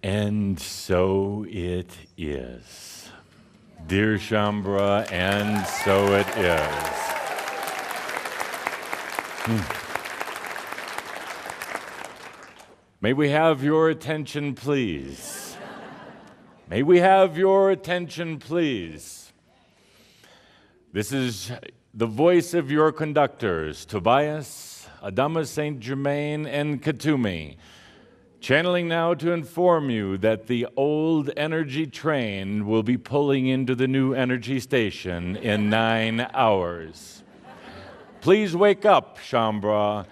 And so it is. Dear Shambra, and so it is. May we have your attention, please? May we have your attention, please? This is the voice of your conductors, Tobias, Adama St. Germain, and Katumi, channeling now to inform you that the old energy train will be pulling into the new energy station in 9 hours. Please wake up, Shambra.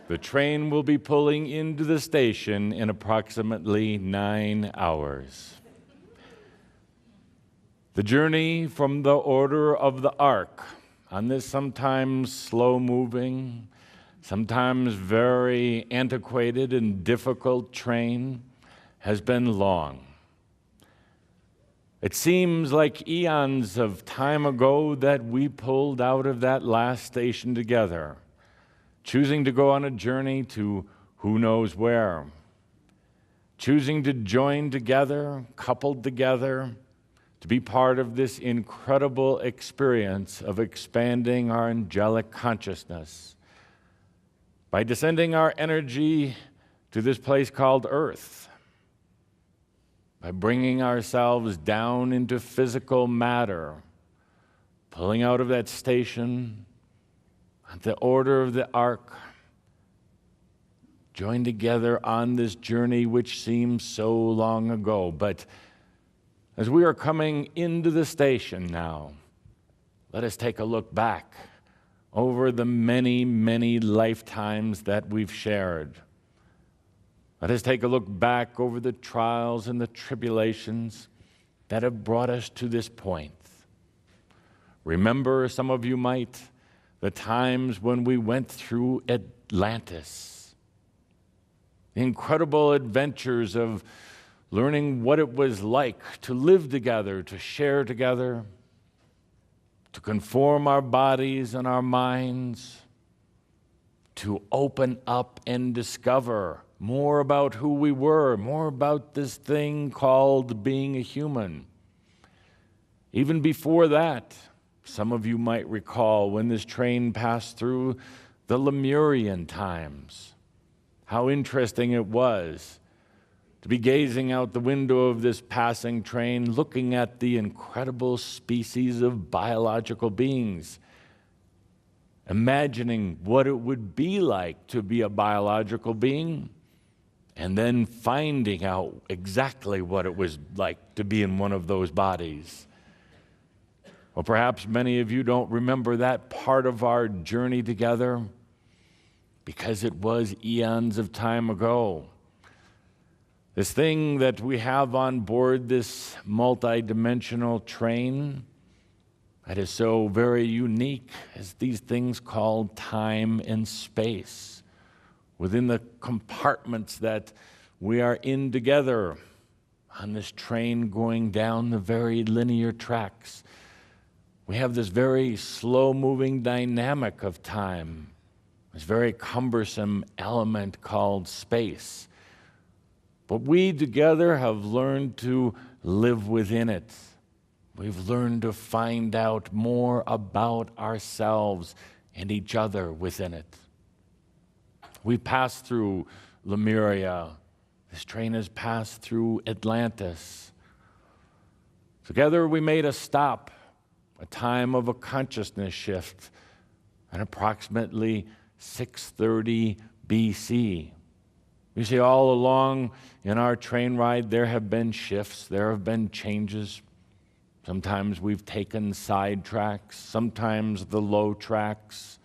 The train will be pulling into the station in approximately 9 hours. The journey from the Order of the Ark on this sometimes slow-moving, sometimes very antiquated and difficult train has been long. It seems like eons of time ago that we pulled out of that last station together, choosing to go on a journey to who knows where, choosing to join together, coupled together, to be part of this incredible experience of expanding our angelic consciousness by descending our energy to this place called Earth, by bringing ourselves down into physical matter, pulling out of that station at the Order of the Ark, joined together on this journey which seems so long ago. But as we are coming into the station now, let us take a look back over the many, many lifetimes that we've shared. Let us take a look back over the trials and the tribulations that have brought us to this point. Remember, some of you might, the times when we went through Atlantis, the incredible adventures of learning what it was like to live together, to share together, to conform our bodies and our minds, to open up and discover more about who we were, more about this thing called being a human. Even before that, some of you might recall when this train passed through the Lemurian times, how interesting it was to be gazing out the window of this passing train, looking at the incredible species of biological beings, imagining what it would be like to be a biological being, and then finding out exactly what it was like to be in one of those bodies. Well, perhaps many of you don't remember that part of our journey together because it was eons of time ago. This thing that we have on board this multidimensional train that is so very unique is these things called time and space. Within the compartments that we are in together on this train going down the very linear tracks, we have this very slow-moving dynamic of time, this very cumbersome element called space. But we together have learned to live within it. We've learned to find out more about ourselves and each other within it. We passed through Lemuria. This train has passed through Atlantis. Together we made a stop, a time of a consciousness shift, at approximately 630 BC. You see, all along in our train ride, there have been shifts, there have been changes. Sometimes we've taken side tracks, sometimes the low tracks.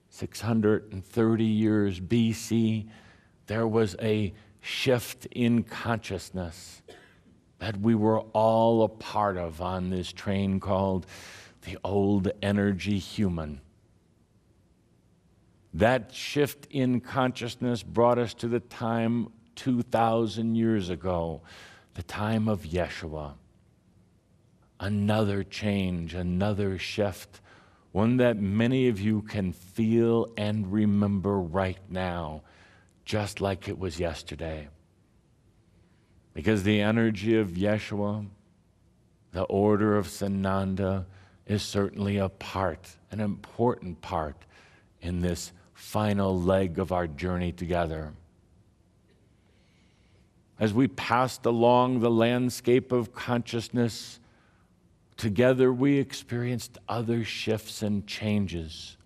630 years BC, there was a shift in consciousness that we were all a part of on this train called the old energy human. That shift in consciousness brought us to the time 2,000 years ago, the time of Yeshua. Another change, another shift, one that many of you can feel and remember right now, just like it was yesterday. Because the energy of Yeshua, the order of Sananda, is certainly a part, an important part in this final leg of our journey together. As we passed along the landscape of consciousness, together we experienced other shifts and changes.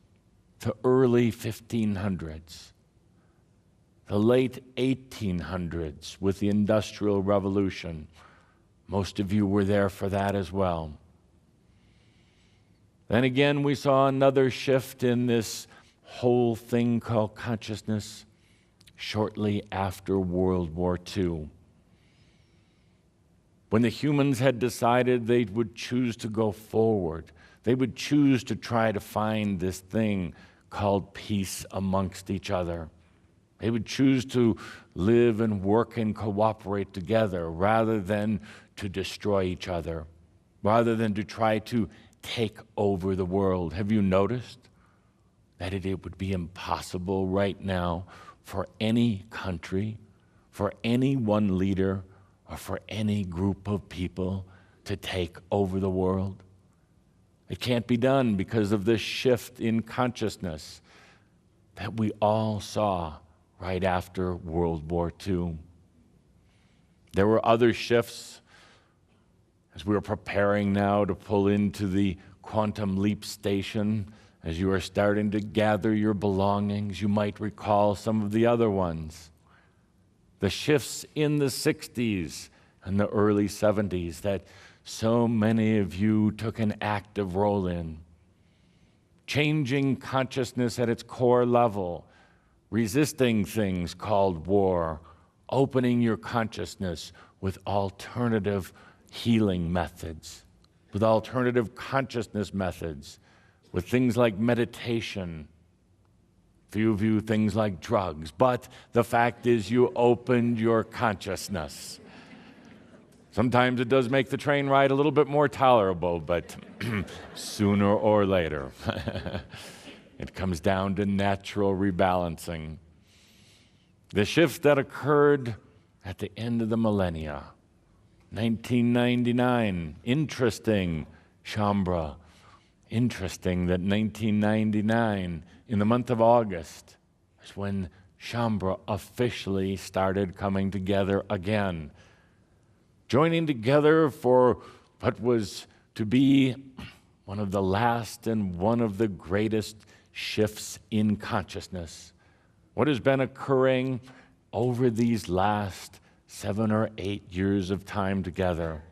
The early 1500s, the late 1800s with the Industrial Revolution. Most of you were there for that as well. Then again, we saw another shift in this whole thing called consciousness shortly after World War II. When the humans had decided they would choose to go forward, they would choose to try to find this thing called peace amongst each other. They would choose to live and work and cooperate together rather than to destroy each other, rather than to try to take over the world. Have you noticed that it would be impossible right now for any country, for any one leader, or for any group of people to take over the world? It can't be done because of this shift in consciousness that we all saw right after World War II. There were other shifts as we were preparing now to pull into the quantum leap station. As you are starting to gather your belongings, you might recall some of the other ones. The shifts in the 60s and the early 70s that so many of you took an active role in. Changing consciousness at its core level, resisting things called war, opening your consciousness with alternative healing methods, with alternative consciousness methods, with things like meditation. Few of you things like drugs, but the fact is you opened your consciousness. Sometimes it does make the train ride a little bit more tolerable, but sooner or later, it comes down to natural rebalancing. The shift that occurred at the end of the millennia, 1999, interesting, Shambhala. Interesting that 1999, in the month of August, is when Shambhala officially started coming together again. Joining together for what was to be one of the last and one of the greatest shifts in consciousness. What has been occurring over these last 7 or 8 years of time together.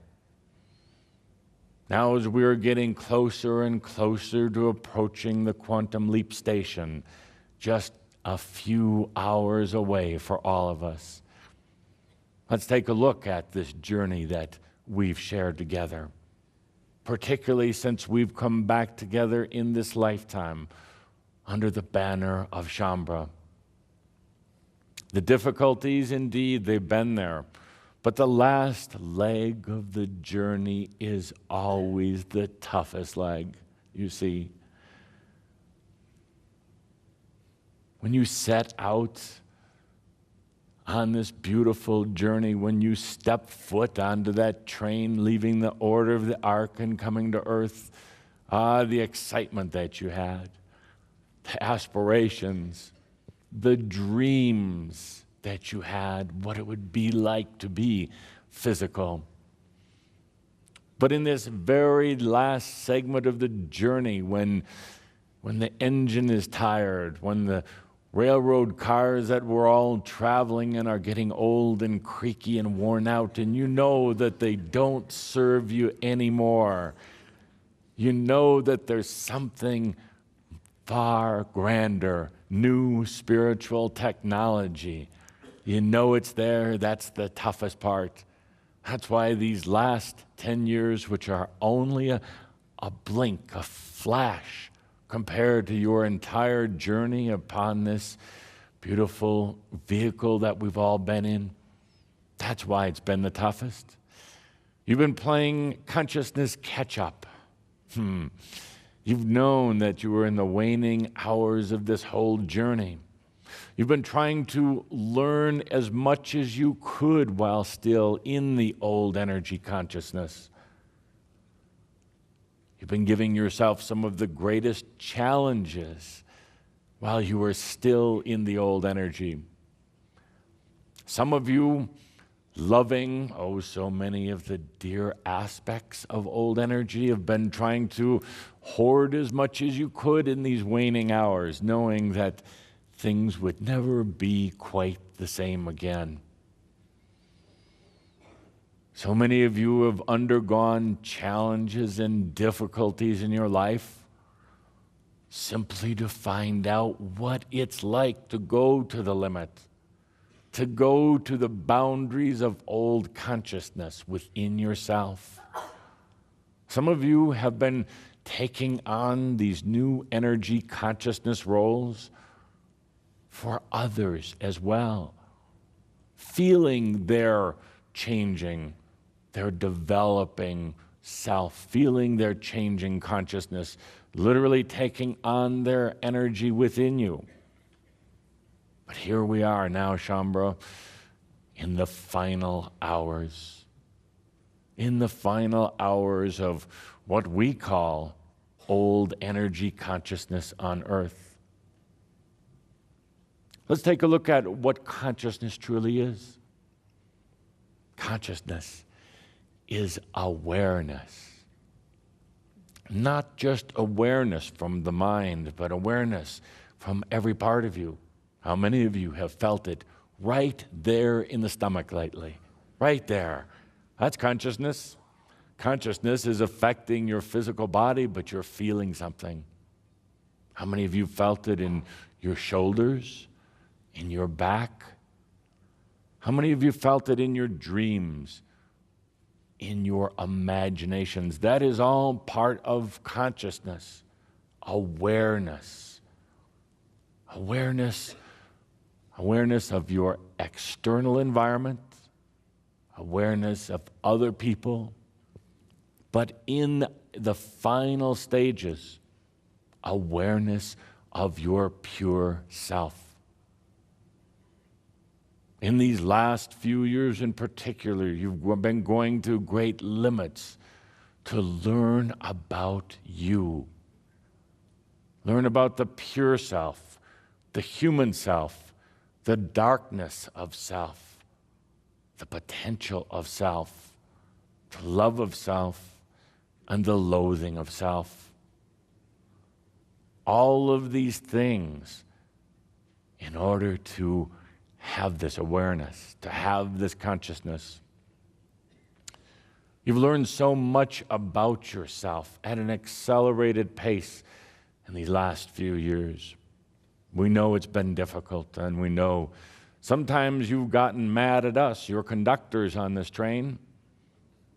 Now, as we are getting closer and closer to approaching the quantum leap station, just a few hours away for all of us, let's take a look at this journey that we've shared together, particularly since we've come back together in this lifetime under the banner of Shambhala. The difficulties, indeed, they've been there. But the last leg of the journey is always the toughest leg, you see. When you set out on this beautiful journey, when you step foot onto that train, leaving the order of the ark and coming to earth, the excitement that you had, the aspirations, the dreams that you had, what it would be like to be physical. But in this very last segment of the journey, when the engine is tired, when the railroad cars that we're all traveling in are getting old and creaky and worn out, and you know that they don't serve you anymore, you know that there's something far grander, new spiritual technology. You know it's there. That's the toughest part. That's why these last 10 years, which are only a blink, a flash, compared to your entire journey upon this beautiful vehicle that we've all been in, that's why it's been the toughest. You've been playing consciousness catch-up. You've known that you were in the waning hours of this whole journey. You've been trying to learn as much as you could while still in the old energy consciousness. You've been giving yourself some of the greatest challenges while you were still in the old energy. Some of you loving, so many of the dear aspects of old energy, have been trying to hoard as much as you could in these waning hours, knowing that things would never be quite the same again. So many of you have undergone challenges and difficulties in your life simply to find out what it's like to go to the limit, to go to the boundaries of old consciousness within yourself. Some of you have been taking on these new energy consciousness roles for others as well, feeling their changing, their developing self, feeling their changing consciousness, literally taking on their energy within you. But here we are now, Shaumbra, in the final hours. In the final hours of what we call old energy consciousness on Earth. Let's take a look at what consciousness truly is. Consciousness is awareness. Not just awareness from the mind, but awareness from every part of you. How many of you have felt it right there in the stomach lately? Right there. That's consciousness. Consciousness is affecting your physical body, but you're feeling something. How many of you felt it in your shoulders, in your back? How many of you felt it in your dreams, in your imaginations? That is all part of consciousness. Awareness. Awareness of your external environment, awareness of other people, but in the final stages, awareness of your pure self. In these last few years in particular, you've been going to great limits to learn about you. Learn about the pure self, the human self, the darkness of self, the potential of self, the love of self, and the loathing of self. All of these things in order to have this awareness, to have this consciousness. You've learned so much about yourself at an accelerated pace in these last few years. We know it's been difficult, and we know sometimes you've gotten mad at us, your conductors on this train,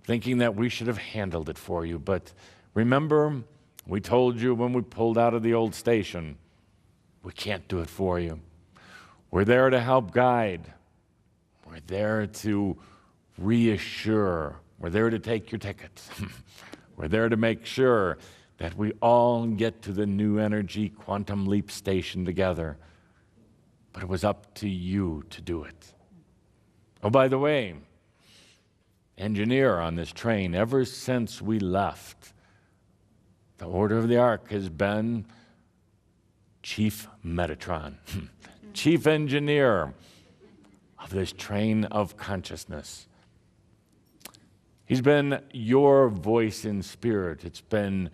thinking that we should have handled it for you. But remember, we told you when we pulled out of the old station, we can't do it for you. We're there to help guide. We're there to reassure. We're there to take your tickets. We're there to make sure that we all get to the new energy quantum leap station together. But it was up to you to do it. Oh, by the way, engineer on this train, ever since we left, the order of the arc has been Chief Metatron, chief engineer of this train of consciousness. He's been your voice in spirit. It's been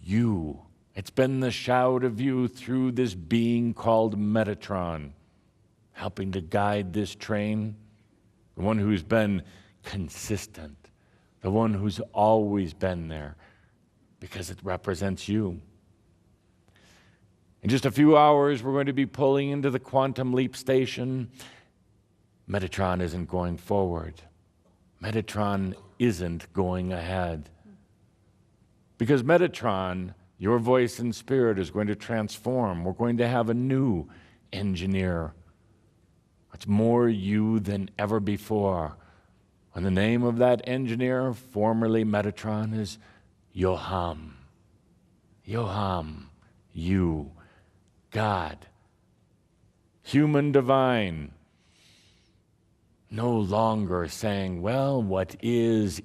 you. It's been the shout of you through this being called Metatron, helping to guide this train, the one who's been consistent, the one who's always been there, because it represents you. In just a few hours, we're going to be pulling into the quantum leap station. Metatron isn't going forward. Metatron isn't going ahead. Because Metatron, your voice and spirit, is going to transform. We're going to have a new engineer. It's more you than ever before. And the name of that engineer, formerly Metatron, is Yoham. Yoham, you, God. human divine. No longer saying, well, what is,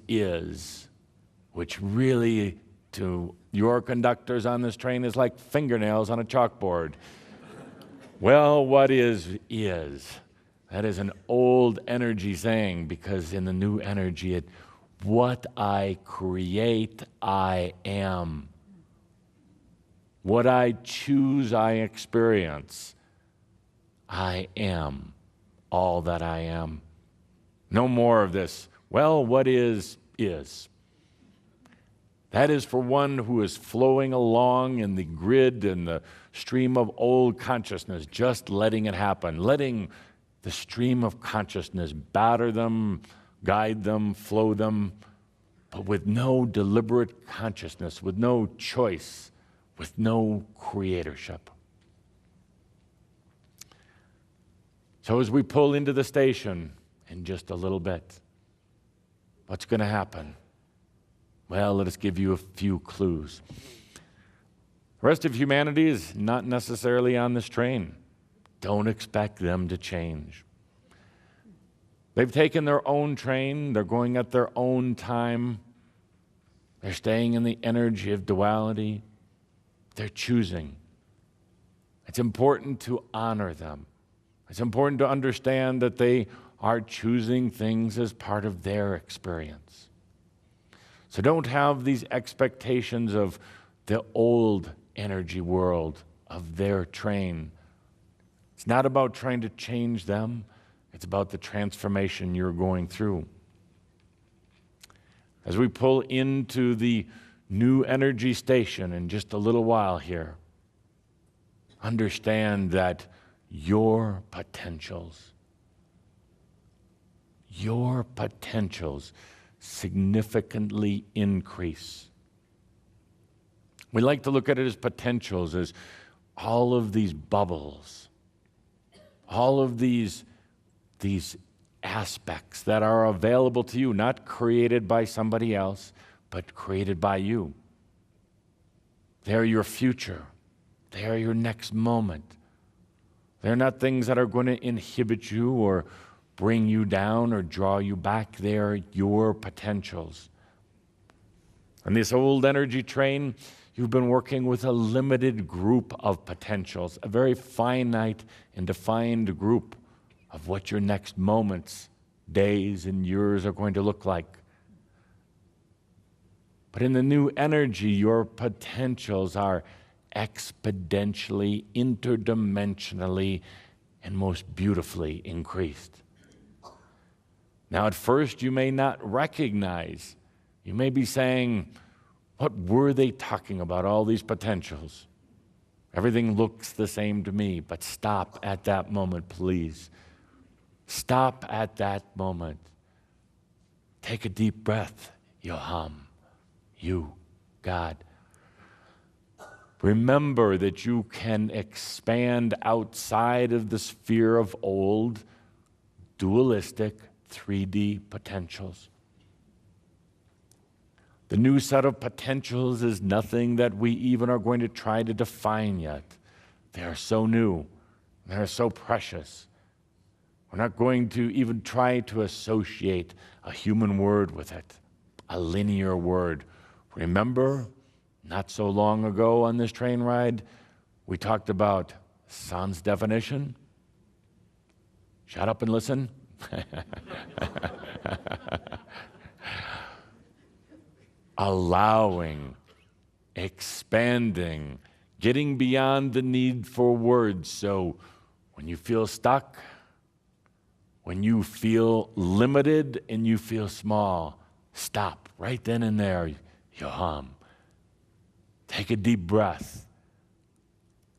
which really, to your conductors on this train, is like fingernails on a chalkboard. Well, what is. That is an old energy saying, because in the new energy, what I create, I am. What I choose, I experience. I am all that I am. No more of this, well, what is. That is for one who is flowing along in the grid and the stream of old consciousness, just letting it happen, letting the stream of consciousness batter them, guide them, flow them, but with no deliberate consciousness, with no choice, with no creatorship. So as we pull into the station in just a little bit, what's going to happen? Well, let us give you a few clues. The rest of humanity is not necessarily on this train. Don't expect them to change. They've taken their own train. They're going at their own time. They're staying in the energy of duality. They're choosing. It's important to honor them. It's important to understand that they are choosing things as part of their experience. So don't have these expectations of the old energy world, of their train. It's not about trying to change them. It's about the transformation you're going through. As we pull into the new energy station in just a little while here, understand that your potentials significantly increase. We like to look at it as potentials, as all of these bubbles, all of these aspects that are available to you, not created by somebody else, but created by you. They're your future. They are your next moment. They're not things that are going to inhibit you or bring you down or draw you back. They're your potentials. And this old energy train, you've been working with a limited group of potentials, a very finite and defined group of what your next moments, days, and years are going to look like. But in the new energy, your potentials are exponentially, interdimensionally, and most beautifully increased. Now, at first, you may not recognize. You may be saying, what were they talking about, all these potentials? Everything looks the same to me, but stop at that moment, please. Stop at that moment. Take a deep breath, Yoham, you, God. Remember that you can expand outside of the sphere of old, dualistic, 3D potentials. The new set of potentials is nothing that we even are going to try to define yet. They are so new. They are so precious. We're not going to even try to associate a human word with it, a linear word. Remember, not so long ago on this train ride, we talked about sans definition. Shut up and listen. Allowing, expanding, getting beyond the need for words. So when you feel stuck, when you feel limited and you feel small, stop right then and there, Yoham. Take a deep breath.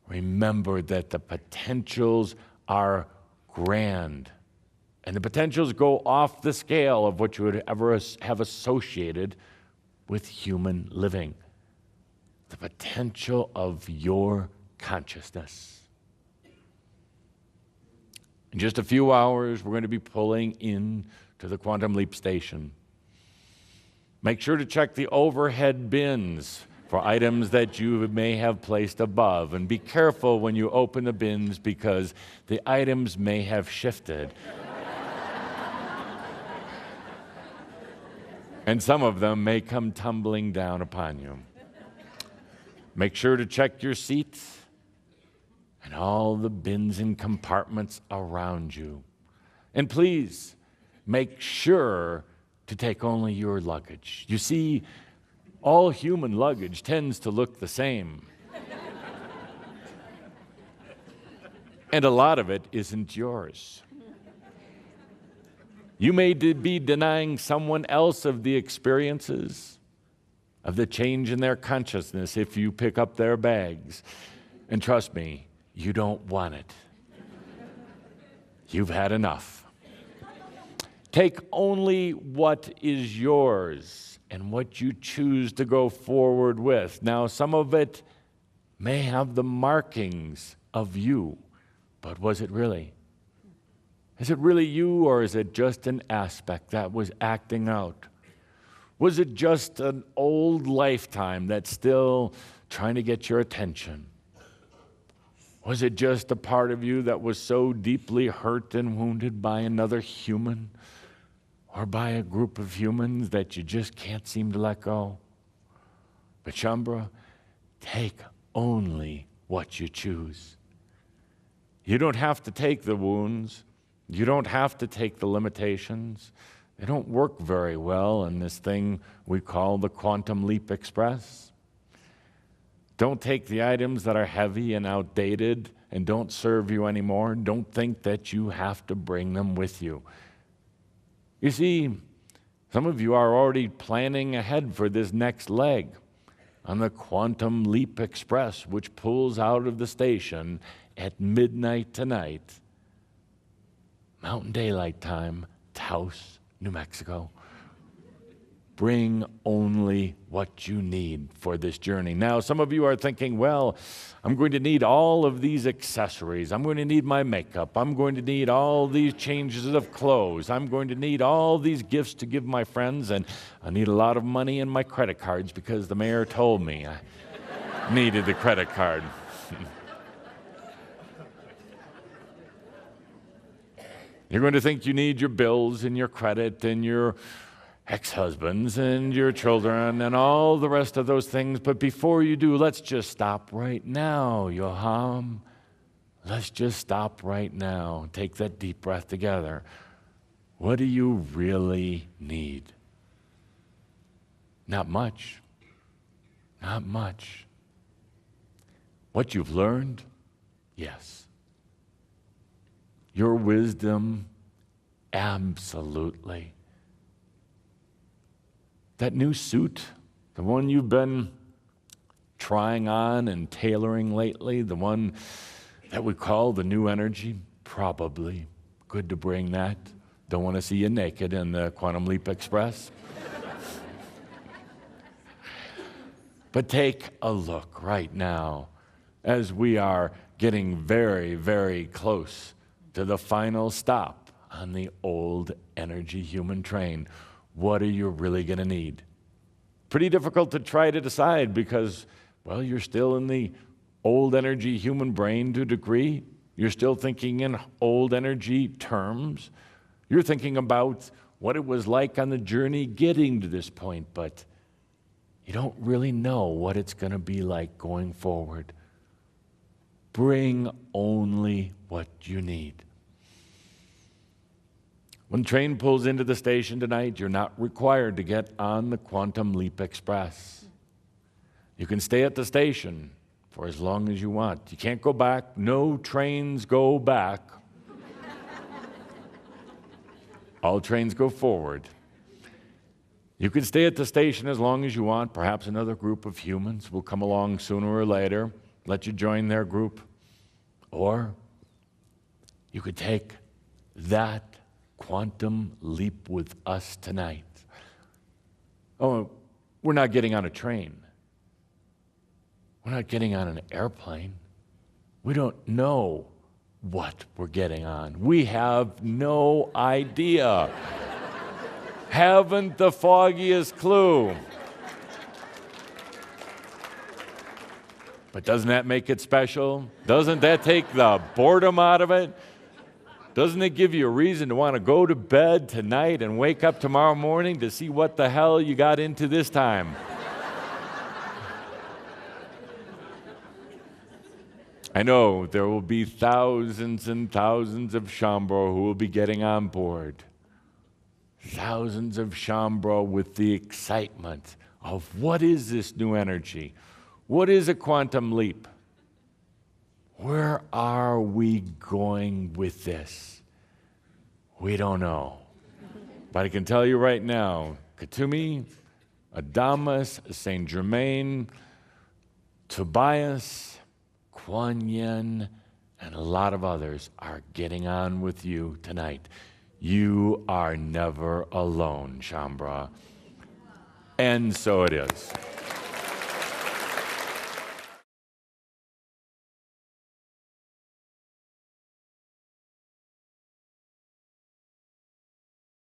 Remember that the potentials are grand. And the potentials go off the scale of what you would ever have associated with human living. The potential of your consciousness. In just a few hours, we're going to be pulling in to the Quantum Leap station. Make sure to check the overhead bins for items that you may have placed above. And be careful when you open the bins because the items may have shifted. And some of them may come tumbling down upon you. Make sure to check your seats and all the bins and compartments around you. And please, make sure to take only your luggage. You see, all human luggage tends to look the same. And a lot of it isn't yours. You may be denying someone else of the experiences, of the change in their consciousness if you pick up their bags. And trust me, you don't want it. You've had enough. Take only what is yours and what you choose to go forward with. Now, some of it may have the markings of you, but was it really? Is it really you, or is it just an aspect that was acting out? Was it just an old lifetime that's still trying to get your attention? Was it just a part of you that was so deeply hurt and wounded by another human or by a group of humans that you just can't seem to let go? But Shambra, take only what you choose. You don't have to take the wounds. You don't have to take the limitations. They don't work very well in this thing we call the Quantum Leap Express. Don't take the items that are heavy and outdated and don't serve you anymore. Don't think that you have to bring them with you. You see, some of you are already planning ahead for this next leg on the Quantum Leap Express, which pulls out of the station at midnight tonight, Mountain Daylight Time, Taos, New Mexico. Bring only what you need for this journey. Now, some of you are thinking, well, I'm going to need all of these accessories. I'm going to need my makeup. I'm going to need all these changes of clothes. I'm going to need all these gifts to give my friends, and I need a lot of money in my credit cards because the mayor told me I needed the credit card. You're going to think you need your bills and your credit and your ex-husbands and your children and all the rest of those things. But before you do, let's just stop right now, Yoham. Let's just stop right now. Take that deep breath together. What do you really need? Not much. Not much. What you've learned? Yes. Your wisdom? Absolutely. That new suit, the one you've been trying on and tailoring lately, the one that we call the new energy, probably. Good to bring that. Don't want to see you naked in the Quantum Leap Express. But take a look right now as we are getting very, very close to the final stop on the old energy human train. What are you really going to need? Pretty difficult to try to decide because, well, you're still in the old energy human brain to a degree. You're still thinking in old energy terms. You're thinking about what it was like on the journey getting to this point, but you don't really know what it's going to be like going forward. Bring only what you need. When the train pulls into the station tonight, you're not required to get on the Quantum Leap Express. You can stay at the station for as long as you want. You can't go back. No trains go back. All trains go forward. You can stay at the station as long as you want. Perhaps another group of humans will come along sooner or later, let you join their group. Or you could take that quantum leap with us tonight. Oh, we're not getting on a train. We're not getting on an airplane. We don't know what we're getting on. We have no idea. Haven't the foggiest clue. But doesn't that make it special? Doesn't that take the boredom out of it? Doesn't it give you a reason to want to go to bed tonight and wake up tomorrow morning to see what the hell you got into this time? I know there will be thousands and thousands of Shambro who will be getting on board. Thousands of Shambro with the excitement of what is this new energy? What is a quantum leap? Where are we going with this? We don't know. But I can tell you right now, Katumi, Adamus, Saint Germain, Tobias, Kuan Yin, and a lot of others are getting on with you tonight. You are never alone, Shambra. And so it is.